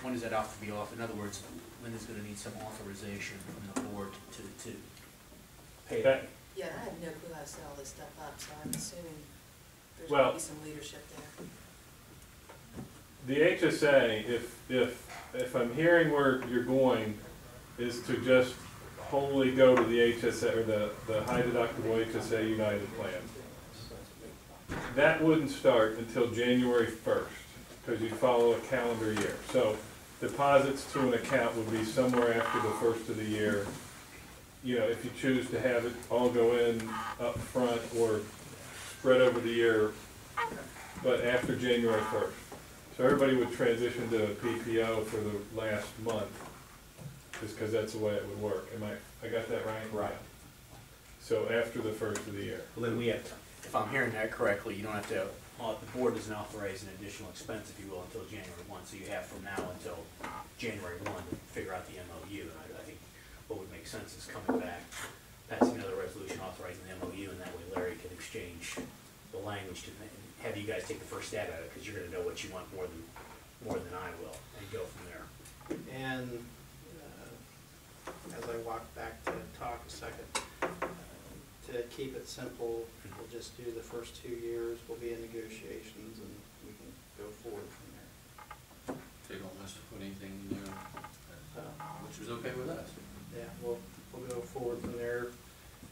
when does that have to be off? In other words, Linda's gonna need some authorization from the board to pay that. Yeah, I have no clue how to set all this stuff up, so I'm assuming there's Well, gonna be some leadership there. The HSA, if I'm hearing where you're going, is to just wholly go to the HSA, or the high deductible HSA United plan. That wouldn't start until January 1st, because you follow a calendar year. So deposits to an account would be somewhere after the first of the year. You know, if you choose to have it all go in up front or spread over the year, but after January 1st. So everybody would transition to a PPO for the last month, just because that's the way it would work. I got that right? Right. So after the first of the year. Well, then we have to, if I'm hearing that correctly, you don't have to, the board doesn't authorize an additional expense, if you will, until January 1. So you have from now until January 1 to figure out the MOU. And I think what would make sense is coming back, passing another resolution authorizing the MOU, and that way Larry can exchange the language to have you guys take the first stab at it, because you're going to know what you want more than I will, and go from there. And as I walk back to talk a second, to keep it simple, we'll just do the first 2 years, we'll be in negotiations, and we can go forward from there. They don't want us to put anything in there, which was okay with us. Yeah, we'll go forward from there.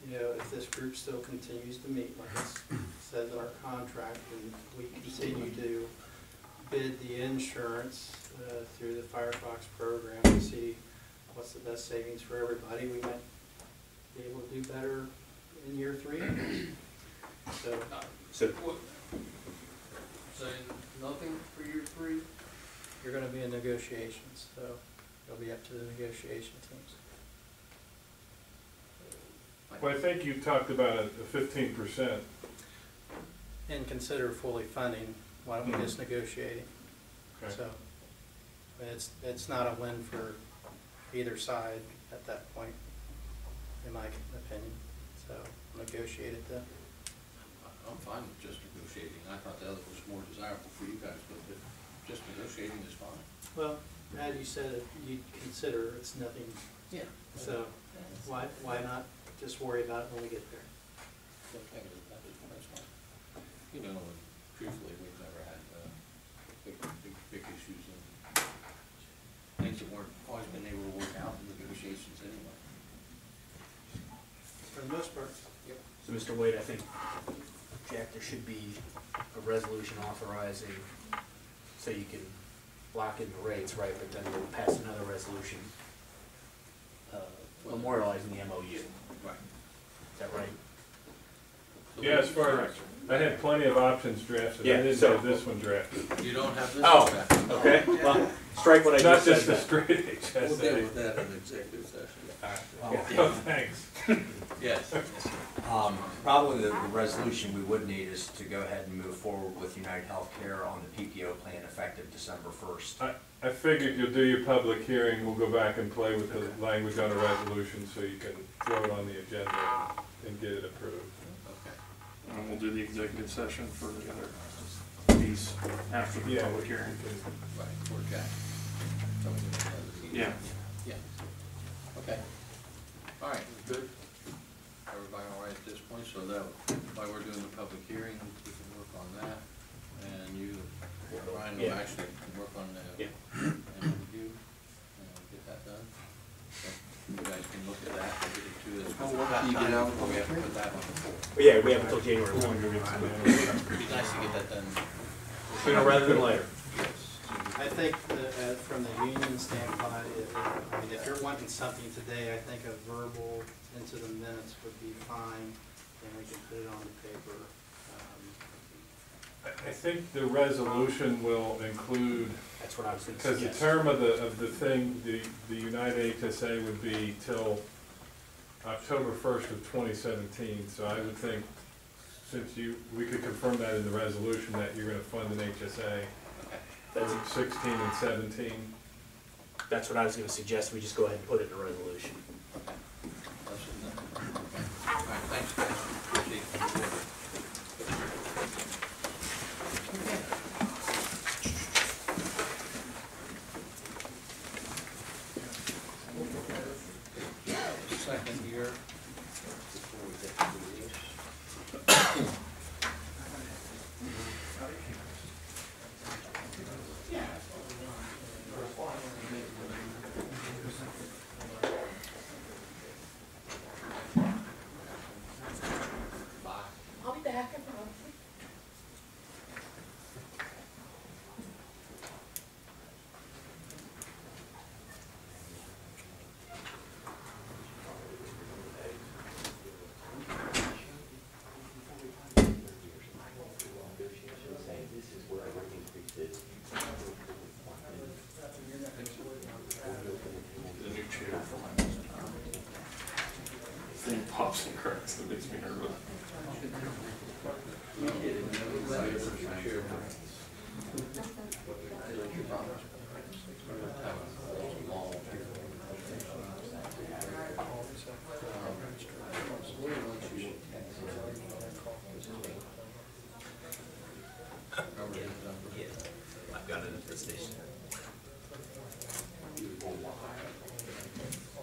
You know, if this group still continues to meet, like it says in our contract, and we continue to bid the insurance through the Firefox program to see what's the best savings for everybody, we might be able to do better in year 3. So Saying nothing for year 3? You're gonna be in negotiations, so it'll be up to the negotiation teams. Well, I think you talked about a 15%. And consider fully funding, why don't we just negotiating? Okay. So, it's not a win for either side at that point, in my opinion, so negotiate it then. I'm fine with just negotiating. I thought the other was more desirable for you guys, but just negotiating is fine. Well, as you said, you consider it's nothing, Yeah. so why not just worry about it when we get there? Okay, that's fine. You know, truthfully, we've never had big issues and things that weren't always been able to work out in negotiations anyway. For the most part. Yep. So, Mr. Wade, I think, Jack, there should be a resolution authorizing, so you can lock in the rates, right, but then we'll pass another resolution memorializing the MOU. Right. Is that right? Yeah, as far as, I had plenty of options drafted. Yeah, I didn't so- have this one drafted. You don't have this? Oh, back. okay. Well, strike what I Not just just said. the straight We'll deal HSA. with that in executive session. Oh, thanks. Yes. Probably the resolution we would need is to go ahead and move forward with United Healthcare on the PPO plan effective December 1st. I figured you'll do your public hearing, we'll go back and play with the language on a resolution so you can throw it on the agenda and get it approved. Okay. And we'll do the executive session for the other piece after the public hearing. Right, for Jack. So we can have the- Yeah. Yeah. Okay. All right, good. Everybody all right at this point? So that, while we're doing the public hearing, we can work on that. And you, Brian, will Yeah. actually work on the Yeah. MOU and get that done. So you guys can look at that and get it to us. How long do you get out? We have to put that on the board. Well, yeah, we have until January 1. It'd be nice to get that done Sooner rather than later. I think that, from the union standpoint, I mean, if you're wanting something today, I think a verbal into the minutes would be fine, and we can put it on the paper. I think the resolution will include, That's what I was going to because the suggest. term of the thing, the United HSA would be till October 1st of 2017. So I would think, since we could confirm that in the resolution that you're going to fund an HSA That's, for 16 and 17. that's what I was going to suggest. We just go ahead and put it in the resolution. Okay. All right, thanks, guys. Appreciate it. benefit station.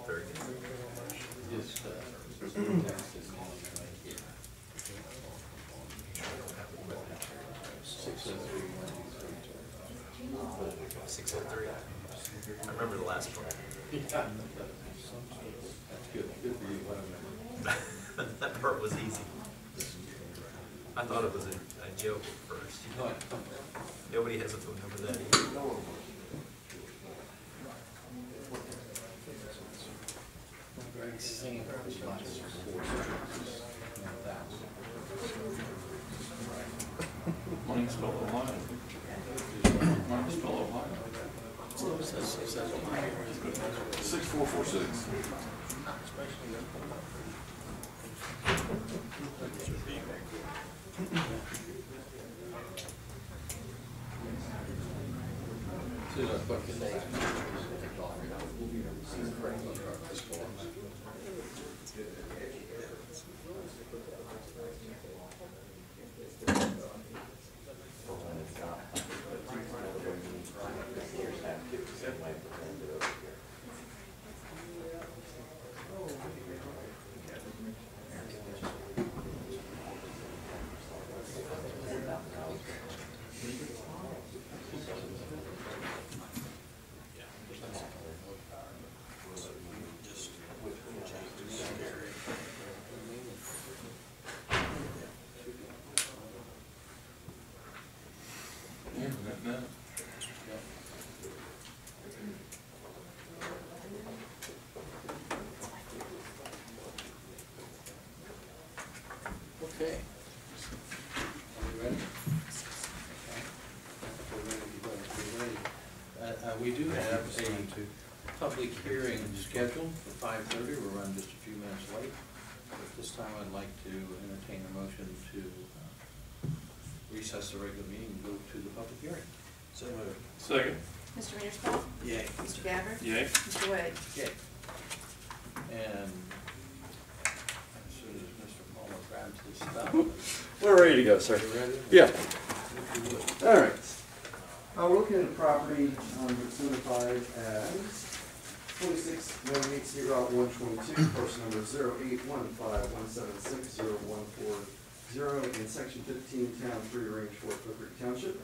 Very good. Just, text this in, right here. 603-123. 603. I remember the last one. That's good for you, That part was easy. I thought it was a joke at first. Nobody has a phone number that easy. Greg's singing for his life. Mine spelled Ohio. Mine spelled Ohio. 6446. So that's what the name. Okay. Are we ready? We do have a public hearing scheduled for 5:30. We're running just a few minutes late. At this time, I'd like to entertain a motion to recess the regular meeting and go to the public hearing. So moved. Second. Mr. Mearsclaw? Yay. Mr. Gabbard? Yay. Mr. Wade? Okay. And as soon as Mr. Muller grabs his stuff. We're ready to go, sir. You ready? Yeah. If you would. All right. We're looking at a property that's identified as 2618 Route 122, parcel number 08151760140 in section 15, town 3, range 4, Clearcreek Township.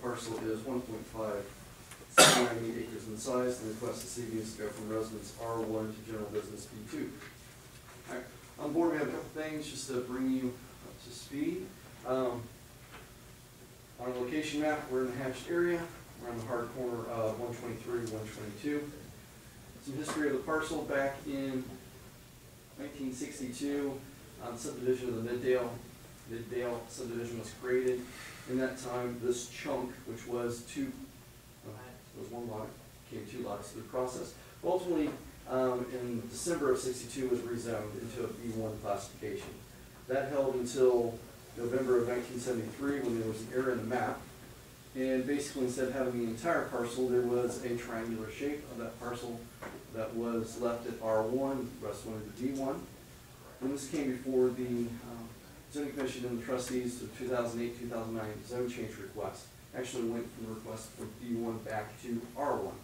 Parcel is 1.598 acres in size, and the request this evening is to go from residence R1 to general business B2. All right. On board, we have a couple things just to bring you up to speed. On our location map, we're in the hatched area. We're on the hard corner of 123, 122. Some history of the parcel: back in 1962, subdivision of the Middale subdivision was created. In that time, this chunk, which was one lot, became two lots through the process. Ultimately, in December of '62, was rezoned into a B1 classification. That held until November of 1973, when there was an error in the map. And basically, instead of having the entire parcel, there was a triangular shape of that parcel that was left at R1, the rest went into B1. When this came before the zoning commission and the trustees, the 2008-2009 zone change request actually went from the request from B1 back to R1,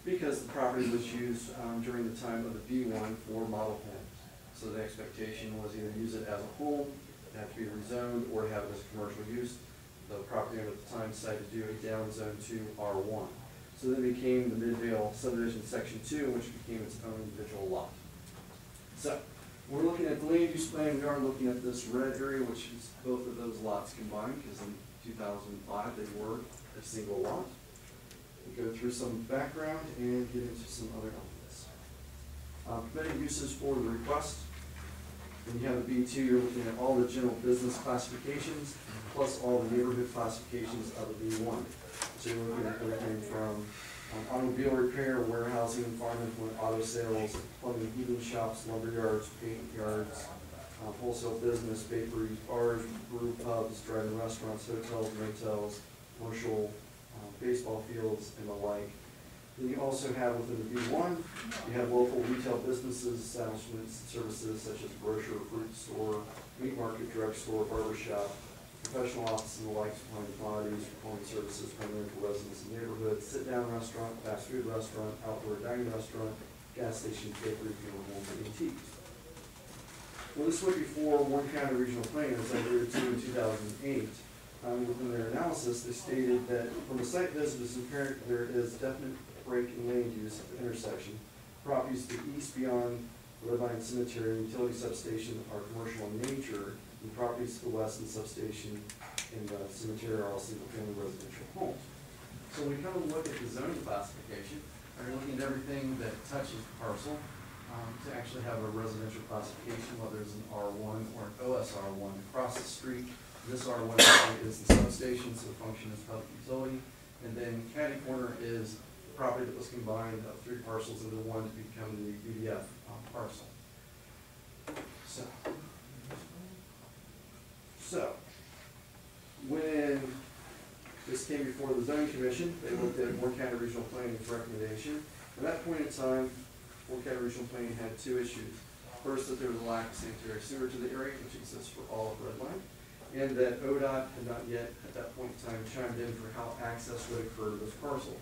because the property was used during the time of the B1 for model homes. So the expectation was either use it as a home, it had to be rezoned, or have it as commercial use. The property owner at the time decided to do a down zone to R1. So then it became the Midvale subdivision section 2, which became its own individual lot. So we're looking at the land use plan. We are looking at this red area, which is both of those lots combined, because in 2005 they were a single lot. We'll go through some background and get into some other elements. Permitted uses for the request. When you have a B2, you're looking at all the general business classifications, plus all the neighborhood classifications of a B1. So you're looking at everything from automobile repair, warehousing, farm implement, auto sales, plumbing, heating shops, lumber yards, paint yards, wholesale business, bakeries, bars, brew pubs, drive-in restaurants, hotels, motels, commercial, baseball fields, and the like. Then you also have within the B1, you have local retail businesses, establishments, and services such as grocery, fruit store, meat market, drugstore, barber shop, professional offices alike, supplying commodities, performing services primarily for residents in the neighborhood, sit-down restaurant, fast food restaurant, outdoor dining restaurant, gas station, bakery, funeral homes, and antiques. Well, this went before Warren County Regional Planning, as I alluded to in 2008. Within their analysis, they stated that from the site visit, it's apparent there is definite break in land use at the intersection. Properties to the east beyond the Red Line Cemetery and utility substation are commercial in nature, and properties to the west and substation and the cemetery are all single-family residential homes. So when we come and look at the zoning classification, we're looking at everything that touches the parcel to actually have a residential classification, whether it's an R1 or an OSR1. Across the street, this R1 is the substation, so the function is public utility. And then catty corner is the property that was combined of 3 parcels into one to become the UDF parcel. So, when this came before the zoning commission, they looked at Warren County Regional Planning's recommendation. At that point in time, Warren County Regional Planning had 2 issues. First, that there was a lack of sanitary sewer to the area, which exists for all of Red Line, and that ODOT had not yet, at that point in time, chimed in for how access would occur to this parcel.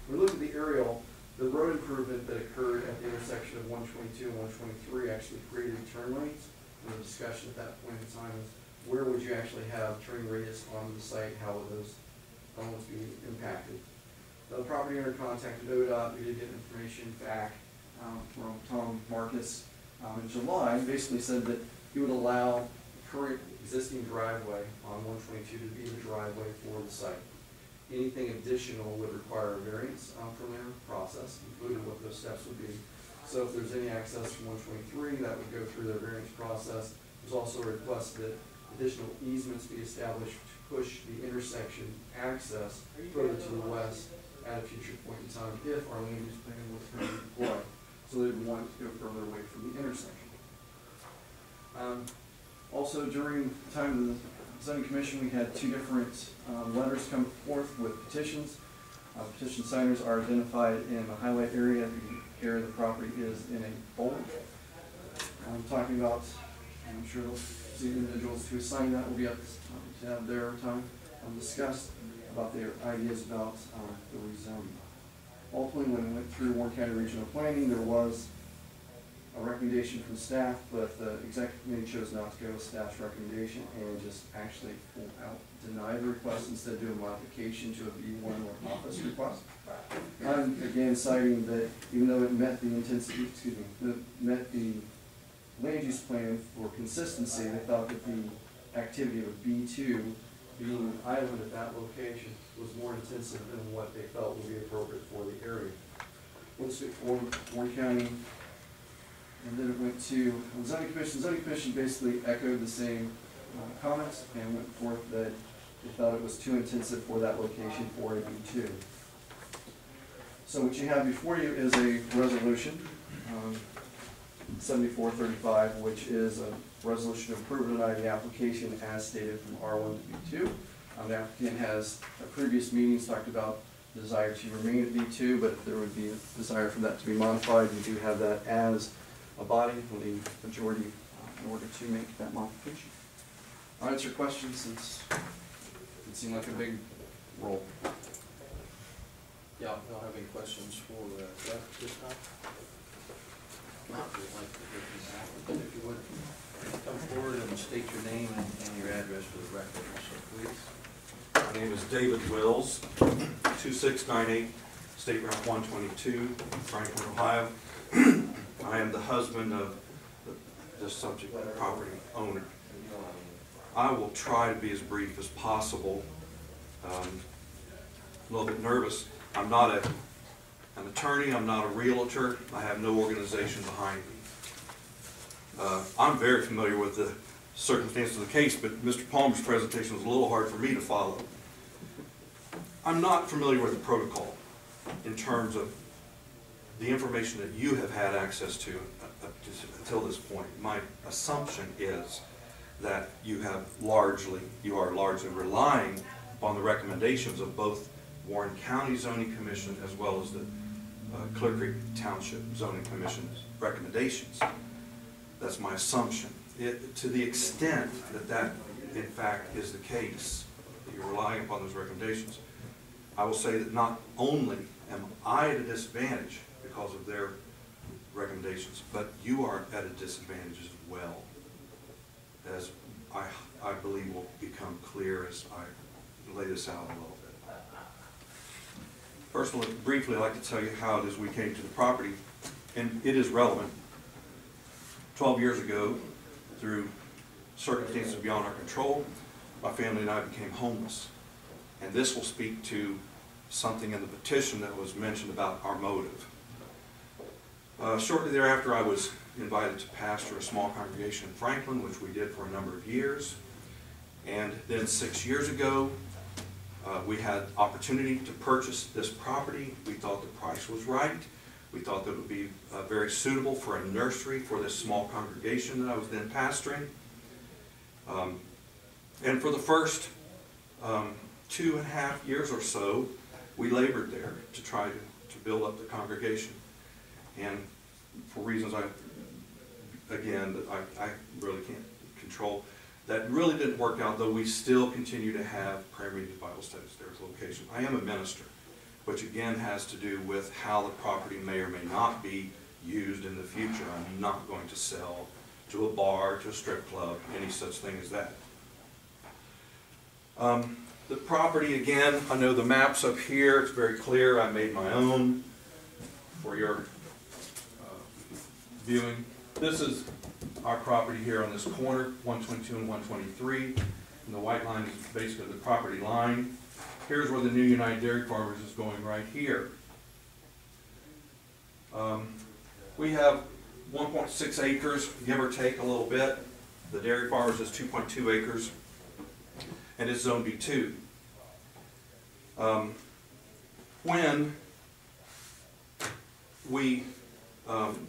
When we look at the aerial, the road improvement that occurred at the intersection of 122 and 123 actually created turn lanes. And the discussion at that point in time is where would you actually have turning radius on the site, how would those elements be impacted? The property owner contacted ODOT, we did get information back from Tom Marcus in July, basically said that he would allow the current existing driveway on 122 to be the driveway for the site. Anything additional would require a variance from their process, including what those steps would be. So if there's any access from 123, that would go through their variance process. There's also a request that additional easements be established to push the intersection access further to the west at a future point in time if our land use plan was to be deployed. So they would want to go further away from the intersection. Also, during the time of the zoning commission, we had 2 different letters come forth with petitions. Petition signers are identified in the highlight area. The area of the property is in a bold. I'm talking about, I'm sure the individuals who signed that will be up to have their time discussed about their ideas about the rezoning. Ultimately, when we went through Warren County Regional Planning, there was a recommendation from staff, but the executive committee chose not to go with staff's recommendation and just actually deny the request, instead do a modification to a B1 or office request. I'm again citing that even though it met the intensity, met the land use plan for consistency, they thought that the activity of a B2 being an island at that location was more intensive than what they felt would be appropriate for the area. Let's speak for Warren County. And then it went to the zoning commission. The zoning commission basically echoed the same comments and went forth that they thought it was too intensive for that location for a B2. So what you have before you is a resolution, 7435, which is a resolution to approve or deny the application as stated from R1 to B2. The applicant has at previous meetings talked about the desire to remain at B2, but there would be a desire for that to be modified. We do have that as a body for the majority in order to make that modification. I'll answer questions since it seemed like a big role. Yeah, y'all have any questions for Jeff this time? Not, we'd like to hear from the applicant, if you would. Come forward and state your name and your address for the record, so please. My name is David Wills, 2698 State Route 122, Franklin, Ohio. I am the husband of the subject property owner. I will try to be as brief as possible. A little bit nervous. I'm not an attorney, I'm not a realtor, I have no organization behind me. I'm very familiar with the circumstances of the case, but Mr. Palmer's presentation was a little hard for me to follow. I'm not familiar with the protocol in terms of the information that you have had access to until this point. My assumption is that you are largely relying upon the recommendations of both Warren County Zoning Commission as well as the Clearcreek Township Zoning Commission's recommendations. That's my assumption. To the extent that that in fact is the case, that you're relying upon those recommendations, I will say that not only am I at a disadvantage because of their recommendations, but you are at a disadvantage as well, as I believe will become clear as I lay this out a little bit. Personally, briefly, I'd like to tell you how it is we came to the property, and it is relevant. 12 years ago, through circumstances beyond our control, my family and I became homeless. And this will speak to something in the petition that was mentioned about our motive. Shortly thereafter, I was invited to pastor a small congregation in Franklin, which we did for a number of years. And then 6 years ago, we had opportunity to purchase this property. We thought the price was right. We thought that it would be very suitable for a nursery for this small congregation that I was then pastoring. And for the first 2.5 years or so, we labored there to try to build up the congregation. And for reasons I really can't control, that really didn't work out, though we still continue to have prayer meetings, Bible studies there at the location. I am a minister, which again has to do with how the property may or may not be used in the future. I'm not going to sell to a bar, to a strip club, any such thing as that. The property, again, I know the map's up here. It's very clear. I made my own for your viewing. This is our property here on this corner, 122 and 123. And the white line is basically the property line. Here's where the new United Dairy Farmers is going right here. We have 1.6 acres, give or take a little bit. The Dairy Farmers is 2.2 acres, and it's Zone B2. When we,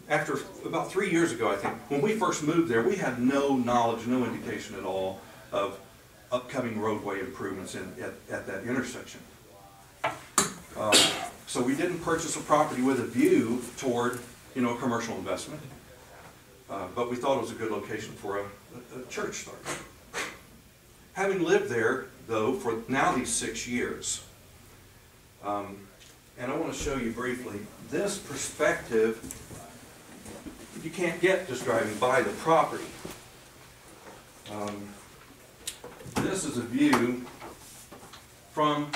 after about 3 years ago, I think, when we first moved there, we had no knowledge, no indication at all of upcoming roadway improvements at that intersection. So we didn't purchase a property with a view toward, commercial investment, but we thought it was a good location for a church start. Having lived there, though, for now these 6 years, and I want to show you briefly, this perspective you can't get just driving by the property. This is a view from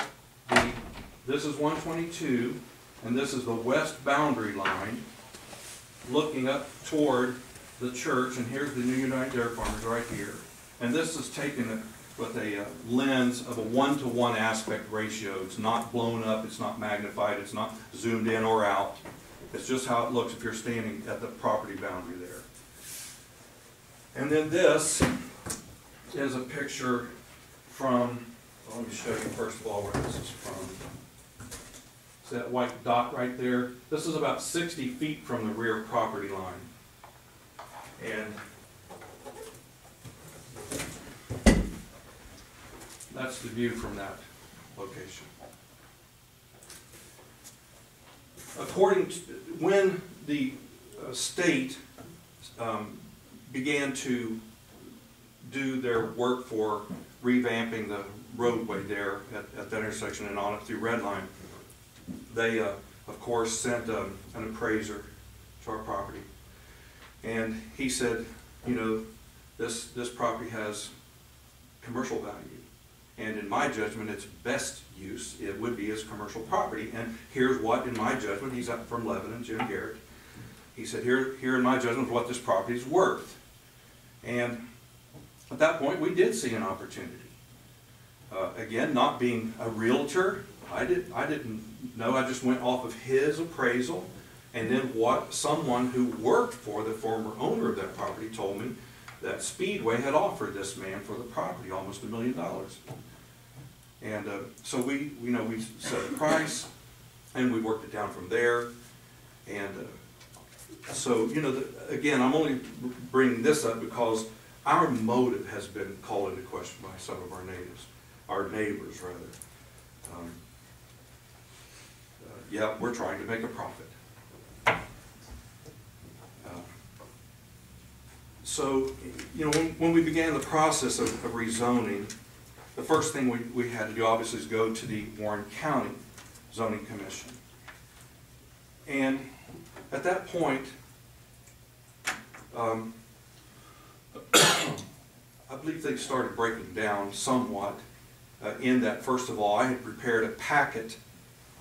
this is 122, and this is the west boundary line, looking up toward the church, and here's the new United Dairy Farmers right here. And this is taken with a lens of a 1-to-1 aspect ratio. It's not blown up, it's not magnified, it's not zoomed in or out. It's just how it looks if you're standing at the property boundary there. And then this is a picture from, well, let me show you first of all where this is from. See that white dot right there? This is about 60 feet from the rear property line. And that's the view from that location. According to, when the state began to do their work for revamping the roadway there at that intersection and on it through Redline, they, of course, sent an appraiser to our property. And he said, this property has commercial value. And in my judgment, its best use, it would be as commercial property. And here's what, in my judgment, he's up from Lebanon, Jim Garrett. He said, here in my judgment, is what this property is worth. And at that point, we did see an opportunity. Again, not being a realtor, I didn't know. I just went off of his appraisal, and then what someone who worked for the former owner of that property told me that Speedway had offered this man for the property almost $1 million. And so we set a price, and we worked it down from there. And so, again, I'm only bringing this up because our motive has been called into question by some of our neighbors rather. Yeah, we're trying to make a profit. So, you know, when we began the process of rezoning, the first thing we had to do obviously is go to the Warren County Zoning Commission. And at that point, I believe they started breaking down somewhat in that, first of all, I had prepared a packet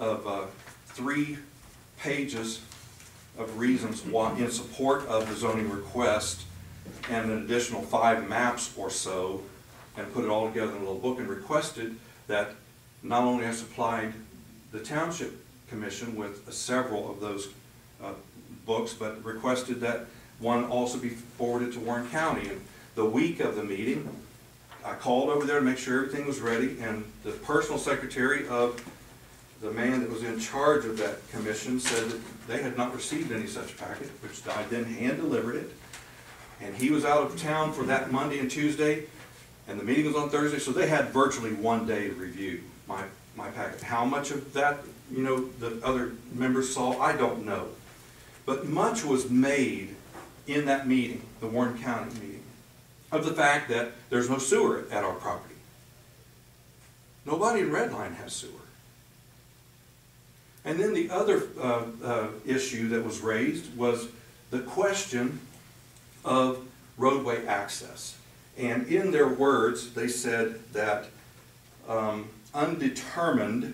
of 3 pages of reasons why in support of the zoning request and an additional 5 maps or so, and put it all together in a little book, and requested that not only I supplied the Township Commission with several of those books, but requested that one also be forwarded to Warren County. And the week of the meeting, I called over there to make sure everything was ready, and the personal secretary of the man that was in charge of that commission said that they had not received any such packet, which I then hand-delivered it. And he was out of town for that Monday and Tuesday, and the meeting was on Thursday, so they had virtually one day to review my packet. How much of that, you know, the other members saw, I don't know. But much was made in that meeting, the Warren County meeting, of the fact that there's no sewer at our property. Nobody in Redline has sewer. And then the other issue that was raised was the question of roadway access. And in their words, they said that undetermined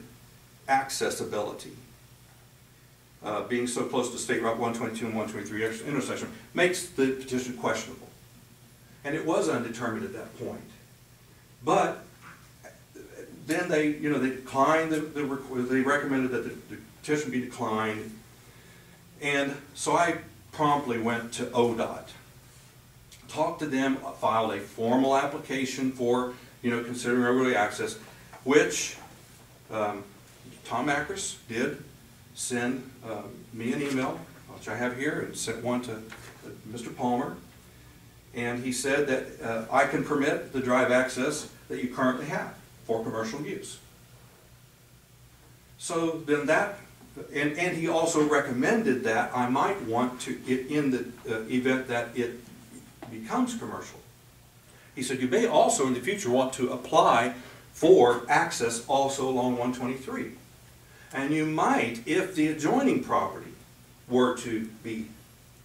accessibility, being so close to State Route 122 and 123 intersection, makes the petition questionable. And it was undetermined at that point. But then they declined, they recommended that the petition be declined. And so I promptly went to ODOT, talked to them, filed a formal application for, considering roadway access, which Tom Akers did send me an email, which I have here, and sent one to Mr. Palmer. And he said that I can permit the drive access that you currently have for commercial use. So then that, and he also recommended that I might want to, in the event that it becomes commercial. He said you may also in the future want to apply for access also along 123. And you might, if the adjoining property were to be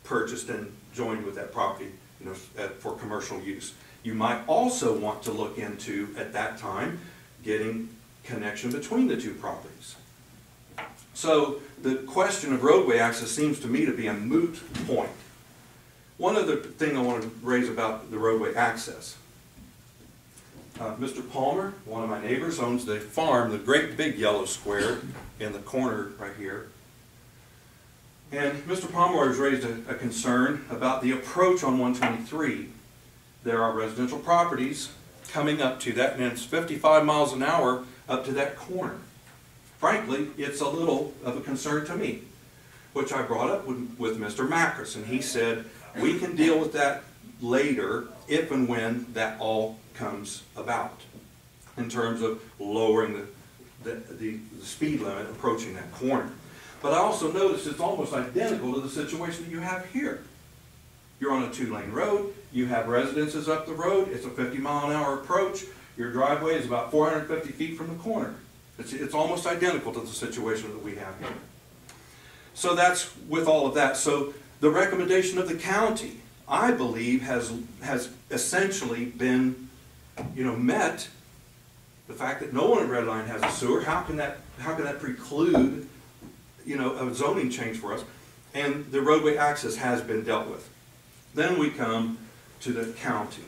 purchased and joined with that property, for commercial use, you might also want to look into, at that time, getting connection between the two properties. So the question of roadway access seems to me to be a moot point. One other thing I want to raise about the roadway access. Mr. Palmer, one of my neighbors, owns the farm, the great big yellow square in the corner right here. And Mr. Palmer has raised a concern about the approach on 123. There are residential properties coming up to that, and it's 55 miles an hour up to that corner. Frankly, it's a little of a concern to me, which I brought up with Mr. Macris, and he said, we can deal with that later if and when that all comes about, in terms of lowering the speed limit approaching that corner. But I also noticed it's almost identical to the situation that you have here. You're on a 2-lane road, you have residences up the road, it's a 50-mile-an-hour approach, your driveway is about 450 feet from the corner. It's almost identical to the situation that we have here. So that's with all of that. So the recommendation of the county, I believe, has essentially been, met. The fact that no one in Redline has a sewer, how can that preclude, a zoning change for us? And the roadway access has been dealt with. Then we come to the county,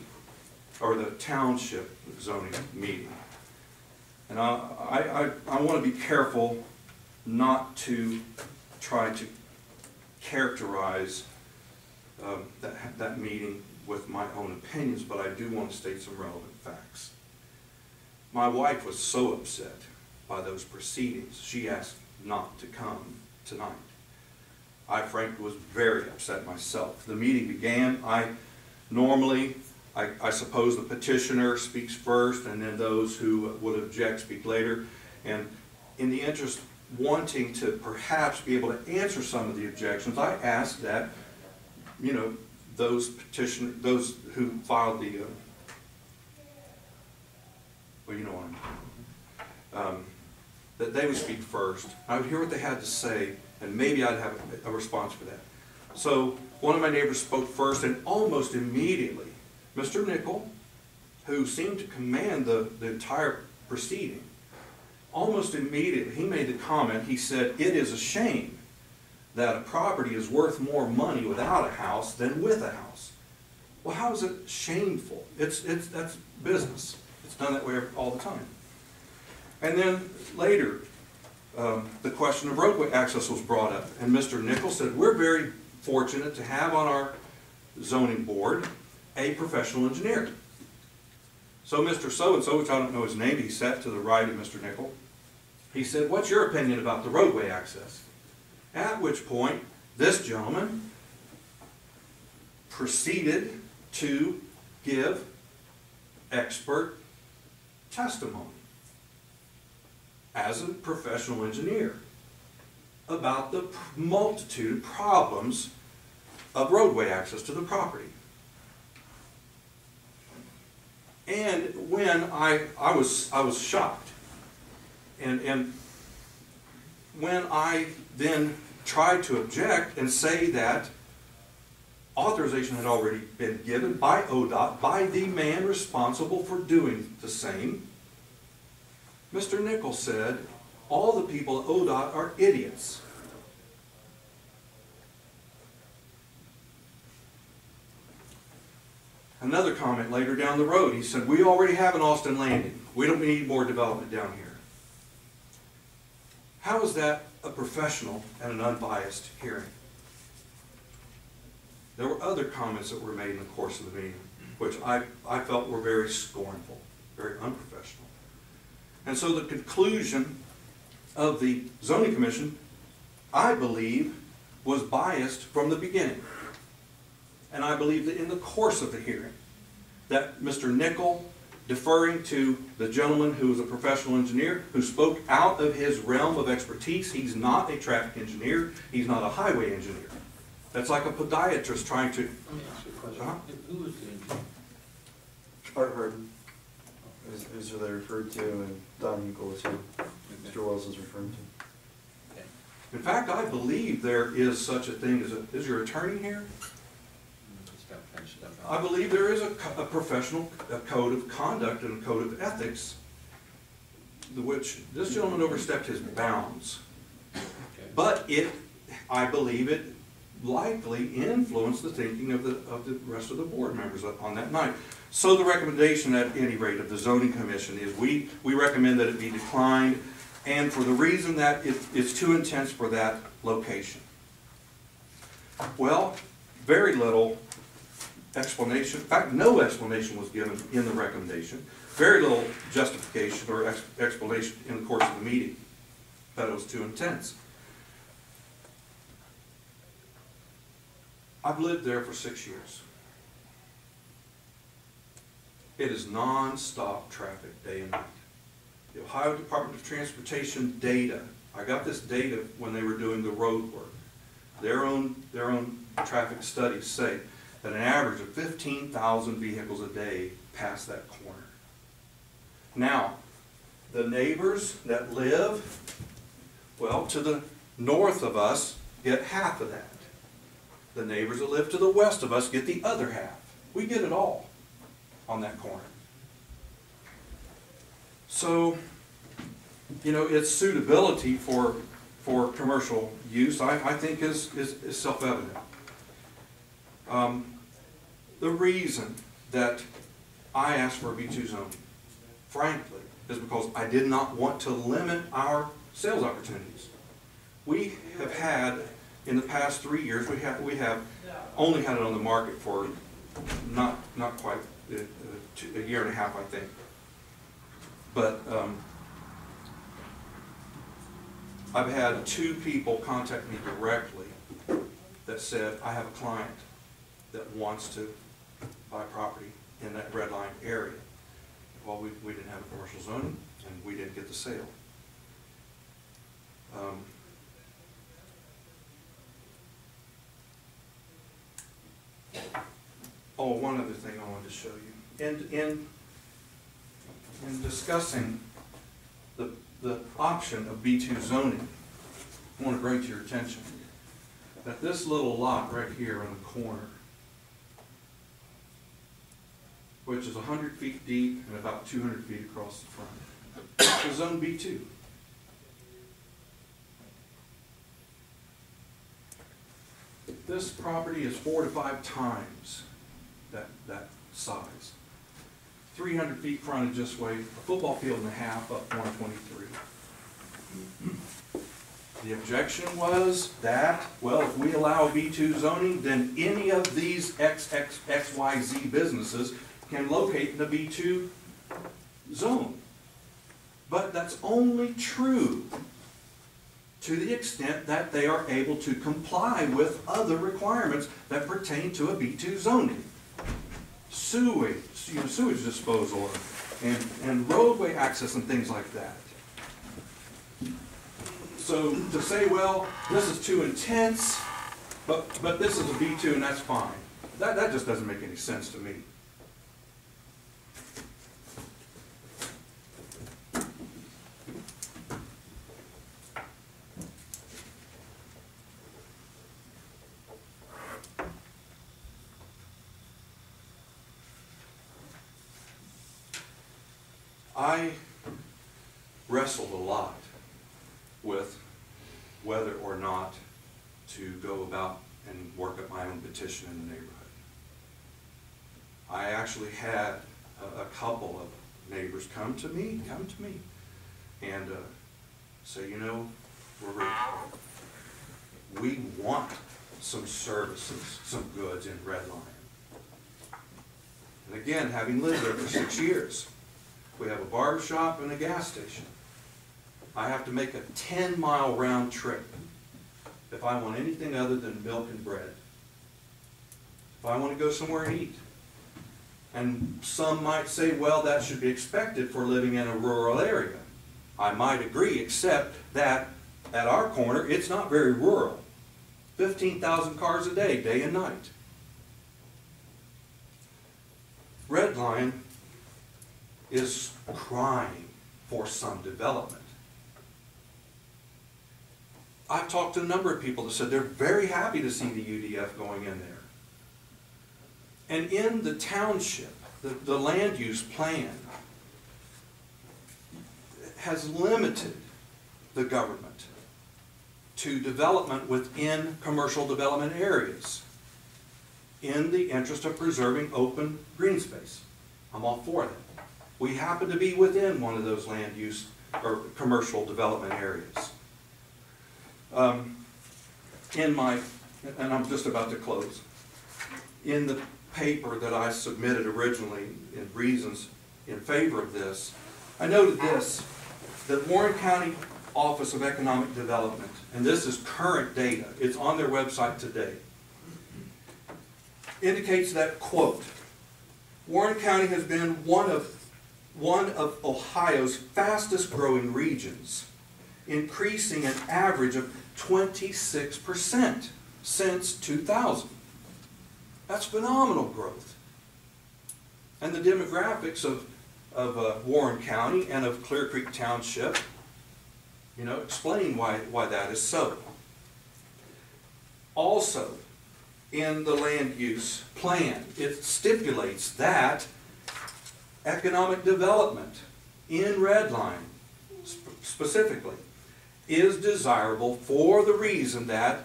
or the township zoning meeting. And I want to be careful not to try to characterize that meeting with my own opinions, but I do want to state some relevant facts. My wife was so upset by those proceedings, she asked not to come tonight. I frankly was very upset myself. The meeting began. I suppose the petitioner speaks first, and then those who would object speak later. And in the interest wanting to perhaps be able to answer some of the objections, I asked that, those who filed the, well, you know what I mean, that they would speak first. I would hear what they had to say, and maybe I'd have a response for that. So one of my neighbors spoke first, and almost immediately, Mr. Nickel, who seemed to command the entire proceeding, almost immediately, he made the comment, he said, "It is a shame that a property is worth more money without a house than with a house." Well, how is it shameful? That's business. It's done that way all the time. And then later, the question of roadway access was brought up, and Mr. Nickel said, "We're very fortunate to have on our zoning board a professional engineer." So Mr. So-and-so, which I don't know his name, he sat to the right of Mr. Nickel. He said, "What's your opinion about the roadway access?" At which point, this gentleman proceeded to give expert testimony as a professional engineer about the multitude of problems of roadway access to the property. And when I was shocked, and when I then tried to object and say that authorization had already been given by ODOT, by the man responsible for doing the same, Mr. Nickel said, "All the people at ODOT are idiots." Another comment later down the road, he said, "We already have an Austin Landing. We don't need more development down here." How is that a professional and an unbiased hearing? There were other comments that were made in the course of the meeting, which I felt were very scornful, very unprofessional. And so the conclusion of the zoning commission, I believe, was biased from the beginning. And I believe that in the course of the hearing, that Mr. Nickel, deferring to the gentleman who was a professional engineer, who spoke out of his realm of expertise, he's not a traffic engineer, he's not a highway engineer. That's like a podiatrist trying to... Let me ask you a question. Who was the engineer? Art Harden is who they referred to, and Don Hinkle is who Mr. Wells is referring to. Okay. In fact, I believe there is such a thing as is your attorney here? I believe there is a professional code of conduct and a code of ethics, which this gentleman overstepped his bounds. Okay. But I believe it likely influenced the thinking of the rest of the board members on that night. So the recommendation at any rate of the zoning commission is we recommend that it be declined, and for the reason that it's too intense for that location. Well, very little explanation, in fact, no explanation was given in the recommendation. Very little justification or explanation in the course of the meeting that it was too intense. I've lived there for 6 years. It is non-stop traffic day and night. The Ohio Department of Transportation data, I got this data when they were doing the road work. Their own traffic studies say that an average of 15,000 vehicles a day pass that corner. Now, the neighbors that live, well, to the north of us get half of that. The neighbors that live to the west of us get the other half. We get it all on that corner. So, its suitability for commercial use, I think is self-evident. The reason that I asked for a B2 zoning, frankly, is because I did not want to limit our sales opportunities. We have had, in the past 3 years, we have only had it on the market for not quite a year and a half, I think. But I've had 2 people contact me directly that said, "I have a client that wants to buy property in that red line area." Well, we didn't have a commercial zoning, and we didn't get the sale. Oh, one other thing I wanted to show you. In discussing the option of B2 zoning, I want to bring to your attention that this little lot right here in the corner, which is 100 feet deep and about 200 feet across the front, is zone B2. This property is 4 to 5 times that size. 300 feet frontage this way, a football field and a half up 123. The objection was that, well, if we allow B2 zoning, then any of these XYZ businesses can locate in the B2 zone. But that's only true to the extent that they are able to comply with other requirements that pertain to a B2 zoning. Sewage disposal, and roadway access and things like that. So to say, well, this is too intense, but this is a B2 and that's fine, that just doesn't make any sense to me. I wrestled a lot with whether or not to go about and work up my own petition in the neighborhood. I actually had a couple of neighbors come to me, and say, you know, we want some services, some goods in Red Lion. And again, having lived there for 6 years, we have a barber shop and a gas station. I have to make a 10-mile round trip if I want anything other than milk and bread. If I want to go somewhere and eat. And some might say, well, that should be expected for living in a rural area. I might agree, except that at our corner, it's not very rural. 15,000 cars a day, day and night. Red Lion is crying for some development. I've talked to a number of people that said they're very happy to see the UDF going in there. And in the township, the land use plan has limited the government to development within commercial development areas in the interest of preserving open green space. I'm all for that. We happen to be within one of those land use or commercial development areas. And I'm just about to close. In the paper that I submitted originally in reasons in favor of this, I noted this, that Warren County Office of Economic Development, and this is current data, it's on their website today, indicates that, quote, Warren County has been one of Ohio's fastest growing regions, increasing an average of 26% since 2000. That's phenomenal growth. And the demographics of Warren County and of Clearcreek Township, you know, explain why that is so. Also, in the land use plan, it stipulates that economic development in Red Lion, specifically, is desirable for the reason that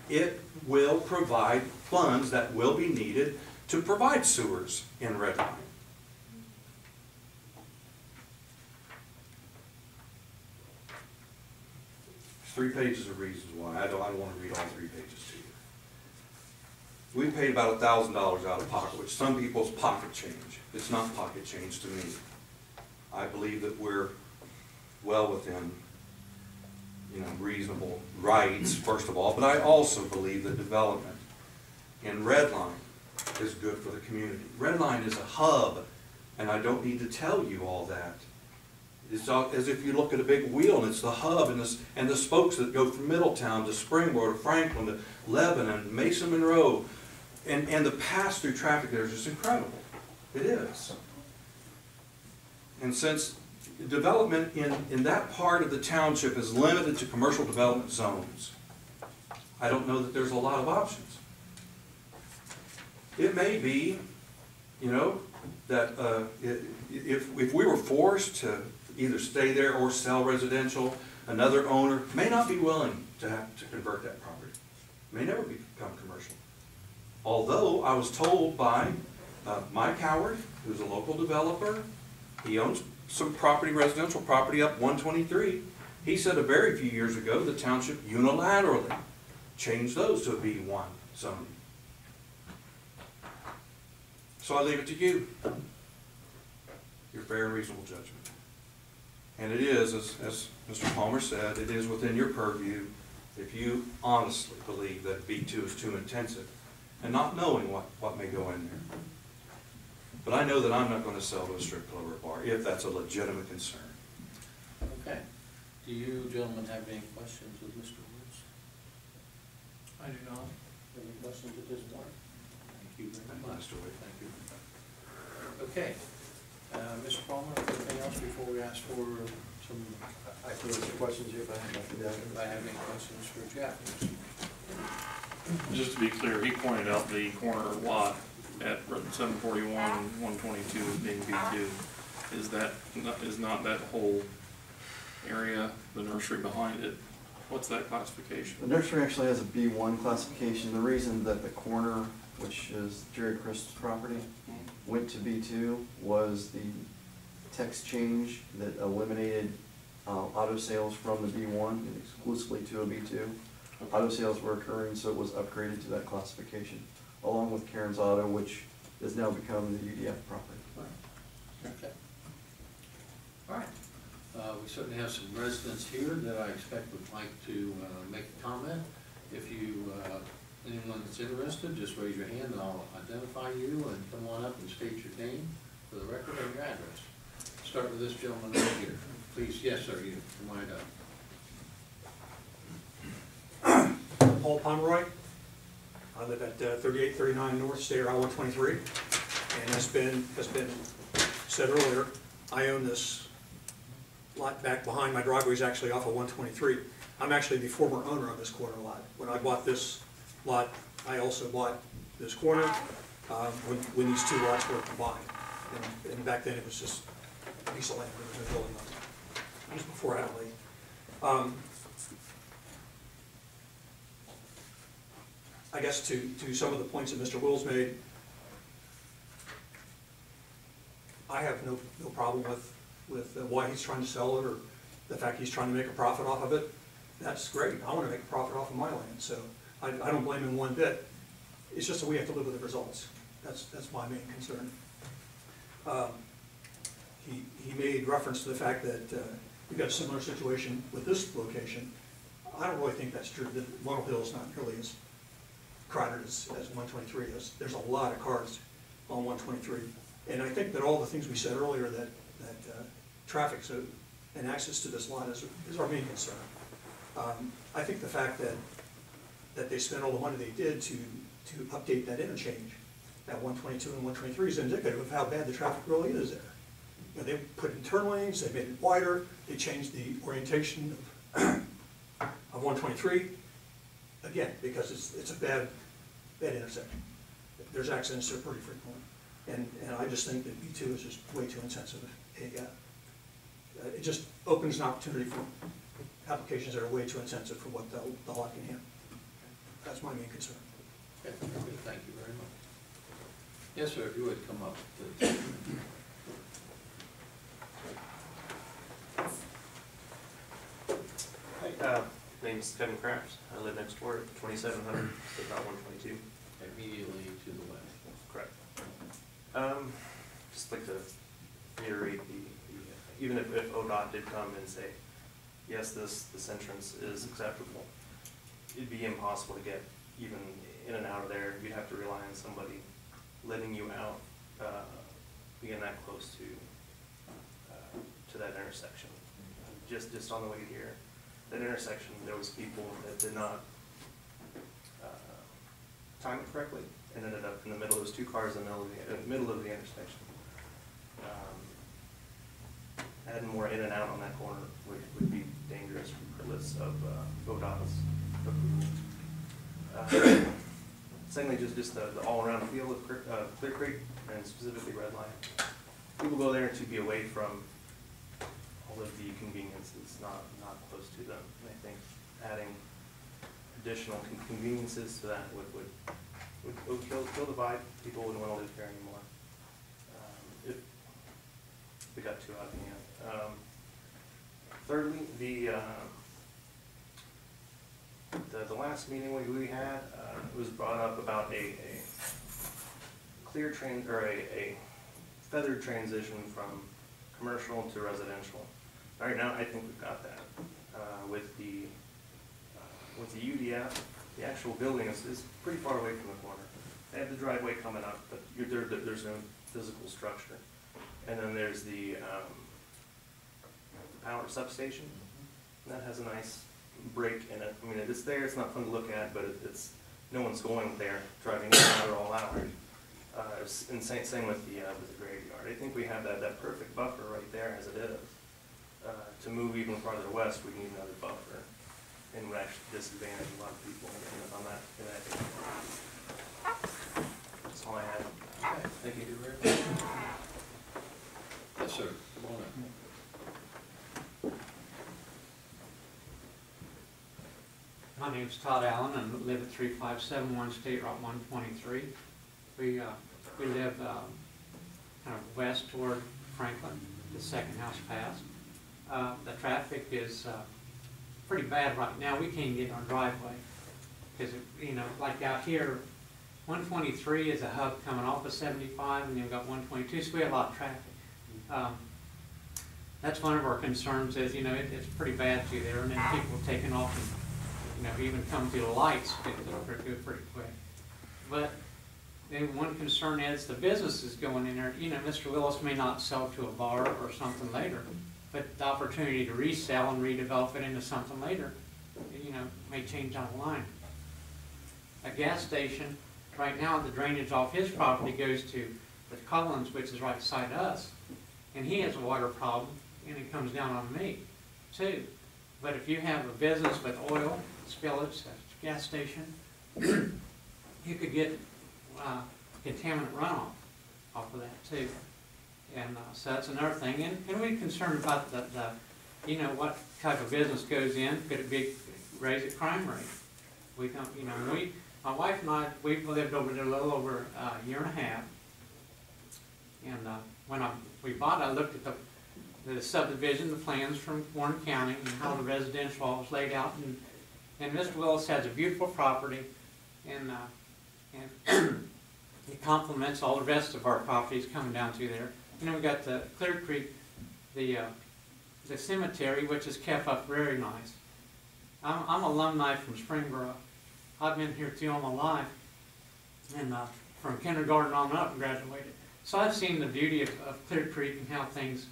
it will provide funds that will be needed to provide sewers in Red Lion. There's 3 pages of reasons why. I don't want to read all 3 pages to you. We paid about $1,000 out of pocket, which some people's pocket change. It's not pocket change to me. I believe that we're well within, you know, reasonable rights, first of all, but I also believe that development in Red Lion is good for the community. Red Lion is a hub, and I don't need to tell you all that. It's as if you look at a big wheel, and it's the hub and the spokes that go from Middletown to Springboro to Franklin to Lebanon, Mason Monroe, And the pass-through traffic there is just incredible. It is. And since development in that part of the township is limited to commercial development zones, I don't know that there's a lot of options. It may be, you know, that if we were forced to either stay there or sell residential, another owner may not be willing to have to convert that property. May never become commercial. Although I was told by Mike Howard, who's a local developer, he owns some property, residential property up 123. He said a very few years ago the township unilaterally changed those to a B1 zoning. So I leave it to you. Your fair and reasonable judgment. And it is, as Mr. Palmer said, it is within your purview if you honestly believe that B2 is too intensive and not knowing what may go in there. But I know that I'm not going to sell to a strip club or bar if that's a legitimate concern. Okay. Do you gentlemen have any questions with Mr. Woods? I do not. Any questions at this point? Thank you very much. Mr. Wade. Thank you. Okay. Mr. Palmer, anything else before we ask for some, I can answer questions if I have nothing to if I have any questions for Jeff? Just to be clear, he pointed out the corner lot at 741, 122 as being B2. Is not that whole area, the nursery behind it? What's that classification? The nursery actually has a B1 classification. The reason that the corner, which is Jerry Christ's property, went to B2 was the text change that eliminated auto sales from the B1 and exclusively to a B2. Okay. Auto sales were occurring, so it was upgraded to that classification, along with Karen's Auto, which has now become the UDF property. Okay. All right. We certainly have some residents here that I expect would like to make a comment. If you, anyone that's interested, just raise your hand and I'll identify you and come on up and state your name for the record and your address. Start with this gentleman right here. Please, yes, sir, you come right up. Paul Pomeroy. I live at 3839 North State Route 123. And as been said earlier, I own this lot back behind. My driveway is actually off of 123. I'm actually the former owner of this corner lot. When I bought this lot, I also bought this corner when these two lots were combined. And back then it was just a piece of land, there was no building on it. It was before Adelaide. I guess to some of the points that Mr. Wills made, I have no problem with why he's trying to sell it or the fact he's trying to make a profit off of it. That's great. I want to make a profit off of my land, so I don't blame him one bit. It's just that we have to live with the results. That's my main concern. He made reference to the fact that we've got a similar situation with this location. I don't really think that's true. The Laurel Hill is not nearly as crowded as 123 is. There's a lot of cars on 123. And I think that all the things we said earlier, that traffic and access to this lot is our main concern. I think the fact that they spent all the money they did to update that interchange at 122 and 123 is indicative of how bad the traffic really is there. You know, they put in turn lanes, they made it wider, they changed the orientation of 123, again, because it's a bad intersection. There's accidents there pretty frequently. And I just think that B2 is just way too intensive. It just opens an opportunity for applications that are way too intensive for what the lot can handle. That's my main concern. Okay, thank you very much. Yes, sir, if you would come up, please. Hi, my name's Kevin Kraft. I live next door at 2700 State Route 122. Immediately to the west. Correct. Just like to reiterate even if ODOT did come and say, yes, this entrance is acceptable, it'd be impossible to get even in and out of there. You'd have to rely on somebody letting you out, being that close to that intersection. Just on the way here, that intersection, there was people that did not time it correctly, and ended up in the middle. There was two cars in the middle of the intersection. Adding more in and out on that corner would be dangerous regardless of ODOT's approval. Secondly, just the all-around feel of Clear Creek, and specifically Red Lion. People go there to be away from all of the conveniences, not close to them. And I think adding additional conveniences to that would kill the vibe. People wouldn't want to live there anymore. If we got too out of hand. Thirdly, the last meeting we had, it was brought up about a feathered transition from commercial to residential. Right now, I think we've got that. With the UDF, the actual building is pretty far away from the corner. They have the driveway coming up, but there's no physical structure. And then there's the power substation. That has a nice break in it. I mean, it's there, it's not fun to look at, but it's no one's going there, driving in and out at all hours. And same with the graveyard. I think we have that perfect buffer right there as it is. To move even farther west, we need another buffer, and would actually disadvantage a lot of people on that. That's all I have. Okay, thank you very much. Yes, sir. Come on up. My name's Todd Allen, and I live at 3571 State Route 123. We live kind of west toward Franklin, the second house past. The traffic is pretty bad right now. We can't get in our driveway because, like out here, 123 is a hub coming off of 75, and you've got 122, so we have a lot of traffic. That's one of our concerns is, it's pretty bad through there, and then people taking off and, even come through the lights, pretty quick. But then one concern is the businesses going in there. Mr. Willis may not sell to a bar or something later, but the opportunity to resell and redevelop it into something later, may change down the line. A gas station, right now the drainage off his property goes to the Collins, which is right beside us, and he has a water problem, and it comes down on me, too. But if you have a business with oil, spillage, a gas station, you could get contaminant runoff off of that too. And so that's another thing. And we're concerned about the what type of business goes in. Could it raise the crime rate? We don't, my wife and I, we've lived over there a little over a year and a half. And when we bought it, I looked at the subdivision, the plans from Warren County, and how the residential all was laid out. And Mr. Willis has a beautiful property, and it complements all the rest of our properties coming down through there. And then we got the Clear Creek, the cemetery, which is kept up very nice. I'm alumni from Springboro. I've been here all my life, and from kindergarten on up and graduated. So I've seen the beauty of Clear Creek and how things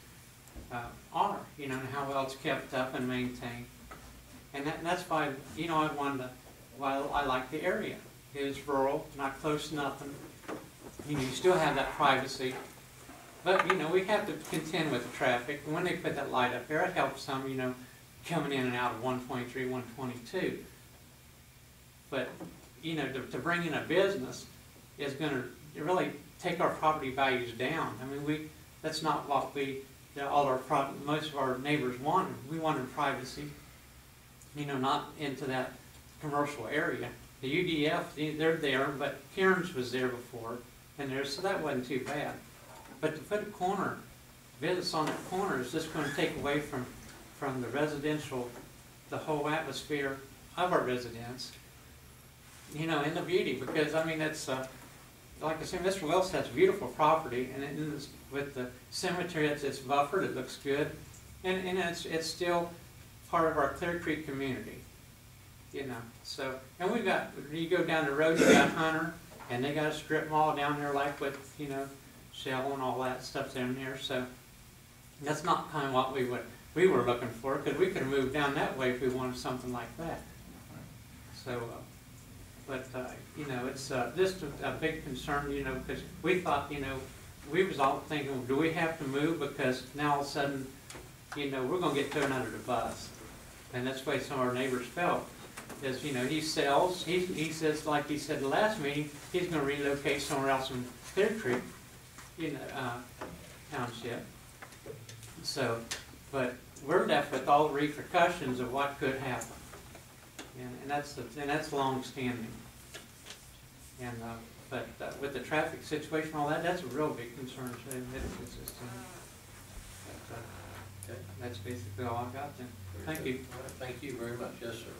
are, and how well it's kept up and maintained. And that's why, I wanted to, why I like the area. It is rural, not close to nothing. You still have that privacy. But, we have to contend with the traffic. And when they put that light up there, it helps some, coming in and out of 123, 122. But, to bring in a business is going to really take our property values down. I mean, that's not what most of our neighbors wanted. We wanted privacy, not into that commercial area. The UDF, they're there, but Kieran's was there before, so that wasn't too bad. But to put a corner, business on that corner is just going to take away from the residential, the whole atmosphere of our residents, and the beauty. Because, it's, like I said, Mr. Wills has beautiful property, and with the cemetery, it's buffered, it looks good, and it's still part of our Clear Creek community. So, and we've got, you go down the road, you got Hunter, and they got a strip mall down there, like with, Shell and all that stuff down there. So that's not kind of what we were looking for, because we could have moved down that way if we wanted something like that. So, But, you know, it's just a big concern, you know, because we thought, you know, we was all thinking, do we have to move? Because now all of a sudden, you know, we're gonna get thrown under the bus. And that's the way some of our neighbors felt. Is, you know, he sells, he says, like he said the last meeting, he's gonna relocate somewhere else in Clearcreek, you know, Township. So, but we're left with all the repercussions of what could happen. And that's long-standing. And, but with the traffic situation, all that, that's a real big concern, so it's just, but, that's basically all I've got then. Thank you. All right, thank you very much. Yes, sir.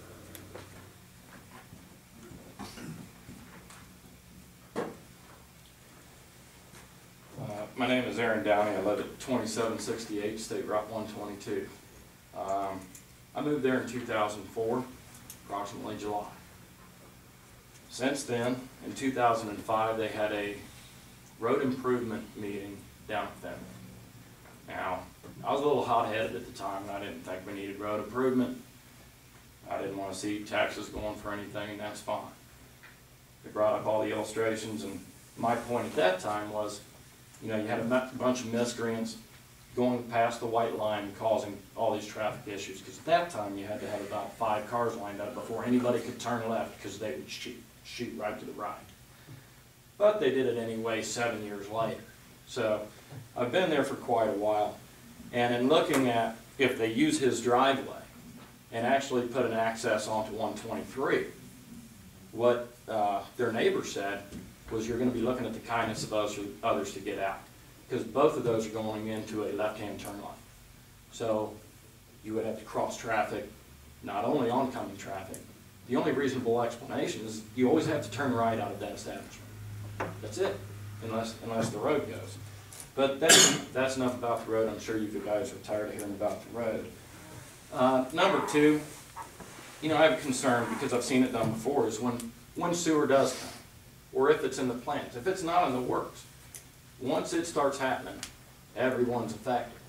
My name is Aaron Downey. I live at 2768 State Route 122. I moved there in 2004, approximately July. Since then, in 2005, they had a road improvement meeting down at Fenton. Now, I was a little hot-headed at the time, and I didn't think we needed road improvement. I didn't want to see taxes going for anything, and that's fine. They brought up all the illustrations, and my point at that time was, you know, you had a bunch of miscreants going past the white line and causing all these traffic issues, because at that time you had to have about 5 cars lined up before anybody could turn left, because they would shoot right to the right. But they did it anyway 7 years later. So I've been there for quite a while, and in looking at if they use his driveway and actually put an access onto 123, what their neighbor said was, you're going to be looking at the kindness of others to get out, because both of those are going into a left-hand turn lane. So you would have to cross traffic, not only oncoming traffic. The only reasonable explanation is you always have to turn right out of that establishment. That's it, unless the road goes. But that's enough about the road. I'm sure you guys are tired of hearing about the road. Number 2, you know, I have a concern, because I've seen it done before, is when sewer does come, or if it's in the plants. If it's not in the works, once it starts happening, everyone's affected.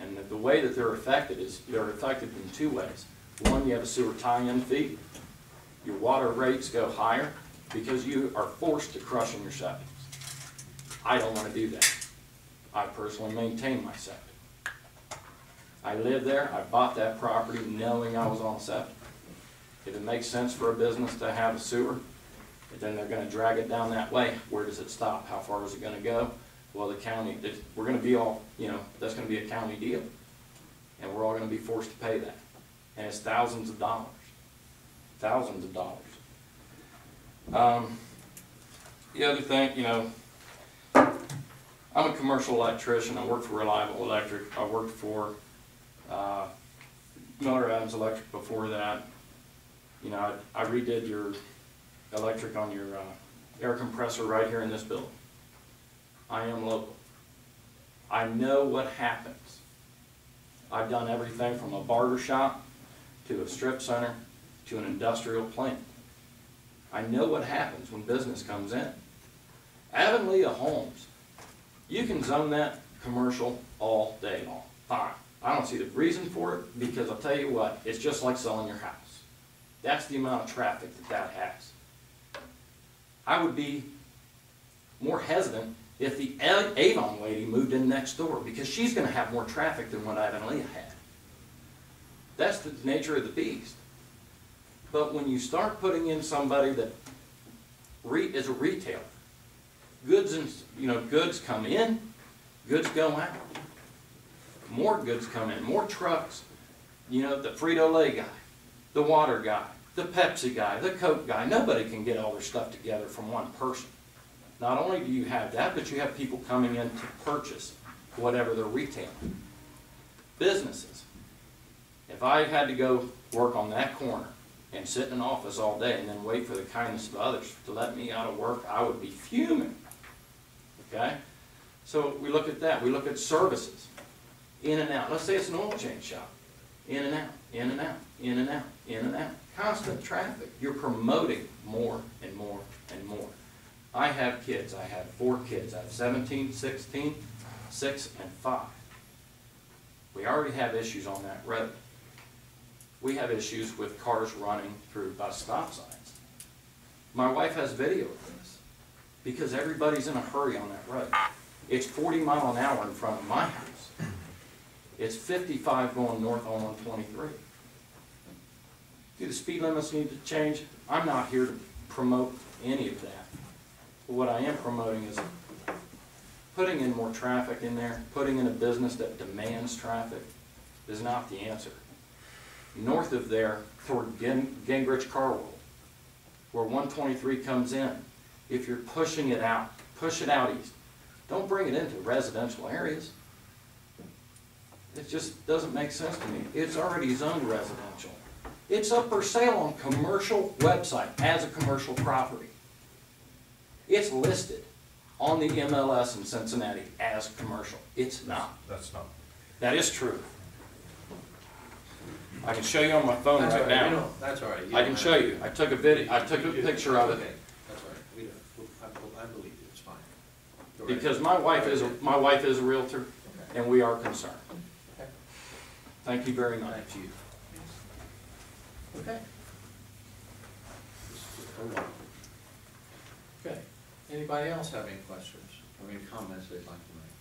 And the way that they're affected is they're affected in 2 ways. One, you have a sewer tie-in fee. Your water rates go higher because you are forced to crush in your septic. I don't want to do that. I personally maintain my septic. I live there. I bought that property knowing I was on septic. If it makes sense for a business to have a sewer, then they're going to drag it down that way. Where does it stop? How far is it going to go? Well, the county, we're going to be all, you know, that's going to be a county deal. And we're all going to be forced to pay that. And it's thousands of dollars. Thousands of dollars. The other thing, you know, I'm a commercial electrician. I work for Reliable Electric. I worked for Miller Adams Electric before that. You know, I redid your electric on your air compressor right here in this building. I am local. I know what happens. I've done everything from a barber shop to a strip center to an industrial plant. I know what happens when business comes in. Avonlea Homes, you can zone that commercial all day long. Fine. I don't see the reason for it, because I'll tell you what, it's just like selling your house. That's the amount of traffic that has. I would be more hesitant if the Avon lady moved in next door, because she's going to have more traffic than what Avonlea had. That's the nature of the beast. But when you start putting in somebody that is a retailer, goods come in, goods go out. More goods come in, more trucks. You know, the Frito-Lay guy, the water guy, the Pepsi guy, the Coke guy. Nobody can get all their stuff together from one person. Not only do you have that, but you have people coming in to purchase whatever they're retailing. Businesses. If I had to go work on that corner and sit in an office all day and then wait for the kindness of others to let me out of work, I would be fuming. Okay? So we look at that. We look at services. In and out. Let's say it's an oil change shop. In and out, in and out, in and out, in and out. Constant traffic. You're promoting more and more and more. I have kids. I have 4 kids. I have 17, 16, 6, and 5. We already have issues on that road. We have issues with cars running through bus stop signs. My wife has video of this, because everybody's in a hurry on that road. It's 40 miles an hour in front of my house. It's 55 going north on 123. Do the speed limits need to change? I'm not here to promote any of that. But what I am promoting is putting in more traffic in there, putting in a business that demands traffic is not the answer. North of there, toward Gingrich Car World, where 123 comes in, if you're pushing it out, push it out east. Don't bring it into residential areas. It just doesn't make sense to me. It's already zoned residential. It's up for sale on commercial website as a commercial property. It's listed on the MLS in Cincinnati as commercial. It's not. That's not. That is true. I can show you on my phone right now. That's all right. I can show you. I took a video, I took a picture of it. Okay, that's all right. We don't, I believe you, it's fine. Go right Because ahead. my wife is a realtor, Okay. and we are concerned. Okay. Thank you very much. Thank you. Okay. Hold on. Okay, anybody else have any questions, or any comments they'd like to make?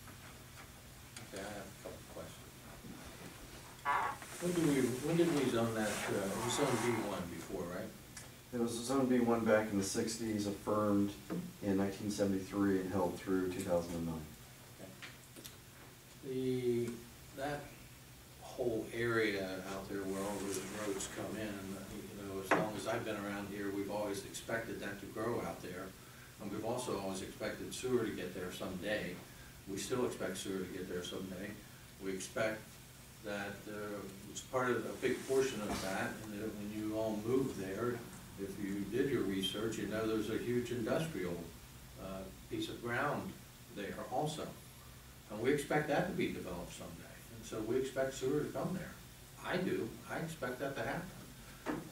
Okay, I have a couple of questions. When did we zone that, we zoned B1 before, right? It was zone B1 back in the 60s, affirmed in 1973 and held through 2009. That whole area out there where all those roads come in, as long as I've been around here, we've always expected that to grow out there. And we've also always expected sewer to get there someday. We still expect sewer to get there someday. We expect that it's part of a big portion of that, and that when you all move there, if you did your research, you know there's a huge industrial piece of ground there also. And we expect that to be developed someday. And so we expect sewer to come there. I do. I expect that to happen.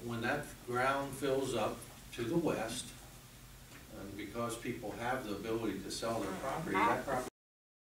When that ground fills up to the west, and because people have the ability to sell their property, that property